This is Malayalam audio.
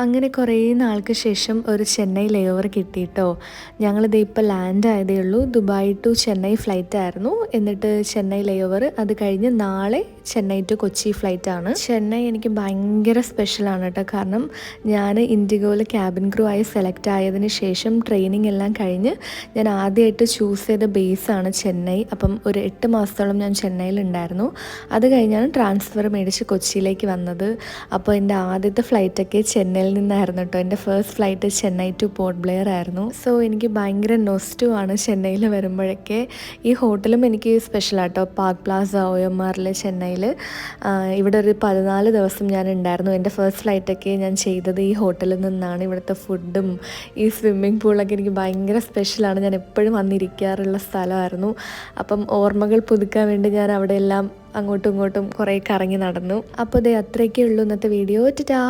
അങ്ങനെ കുറേ നാൾക്ക് ശേഷം ഒരു ചെന്നൈ ലേ ഓവർ കിട്ടിയിട്ടോ. ഞങ്ങളിത് ഇപ്പോൾ ലാൻഡ് ആയതേ ഉള്ളൂ. ദുബായ് ടു ചെന്നൈ ഫ്ലൈറ്റ് ആയിരുന്നു. എന്നിട്ട് ചെന്നൈ ലേ ഓവർ, അത് കഴിഞ്ഞ് നാളെ ചെന്നൈ ടു കൊച്ചി ഫ്ലൈറ്റ് ആണ്. ചെന്നൈ എനിക്ക് ഭയങ്കര സ്പെഷ്യലാണ് കേട്ടോ. കാരണം ഞാൻ ഇൻഡിഗോയിൽ ക്യാബിൻ ക്രൂ ആയി സെലക്ട് ആയതിന് ശേഷം ട്രെയിനിങ് എല്ലാം കഴിഞ്ഞ് ഞാൻ ആദ്യമായിട്ട് ചൂസ് ചെയ്ത ബേസാണ് ചെന്നൈ. അപ്പം ഒരു 8 മാസത്തോളം ഞാൻ ചെന്നൈയിലുണ്ടായിരുന്നു. അത് കഴിഞ്ഞാണ് ട്രാൻസ്ഫർ മേടിച്ച് കൊച്ചിയിലേക്ക് വന്നത്. അപ്പോൾ എൻ്റെ ആദ്യത്തെ ഫ്ലൈറ്റൊക്കെ ചെന്നൈയിൽ നിന്നായിരുന്നു കേട്ടോ. എൻ്റെ first flight Chennai two port Blair ആയിരുന്നു. സോ എനിക്ക് ഭയങ്കര നൊസ്റ്റു ആണ് ചെന്നൈയിൽ വരുമ്പോഴൊക്കെ. ഈ ഹോട്ടലും എനിക്ക് സ്പെഷ്യലാട്ടോ. പാർക്ക് പ്ലാസ OMRലെ ചെന്നൈയിൽ ഇവിടെ ഒരു 14 ദിവസം ഞാൻ ഉണ്ടായിരുന്നു. എൻ്റെ ഫസ്റ്റ് ഫ്ലൈറ്റൊക്കെ ഞാൻ ചെയ്തത് ഈ ഹോട്ടലിൽ നിന്നാണ്. ഇവിടുത്തെ ഫുഡും ഈ സ്വിമ്മിംഗ് പൂളൊക്കെ എനിക്ക് ഭയങ്കര സ്പെഷ്യലാണ്. ഞാൻ എപ്പോഴും വന്നിരിക്കാറുള്ള സ്ഥലമായിരുന്നു. അപ്പം ഓർമ്മകൾ പുതുക്കാൻ വേണ്ടി ഞാൻ അവിടെ എല്ലാം അങ്ങോട്ടും ഇങ്ങോട്ടും കുറേ കറങ്ങി നടന്നു. അപ്പോൾ അത്രയൊക്കെ ഉള്ളൂ ഇന്നത്തെ വീഡിയോ. ടാ.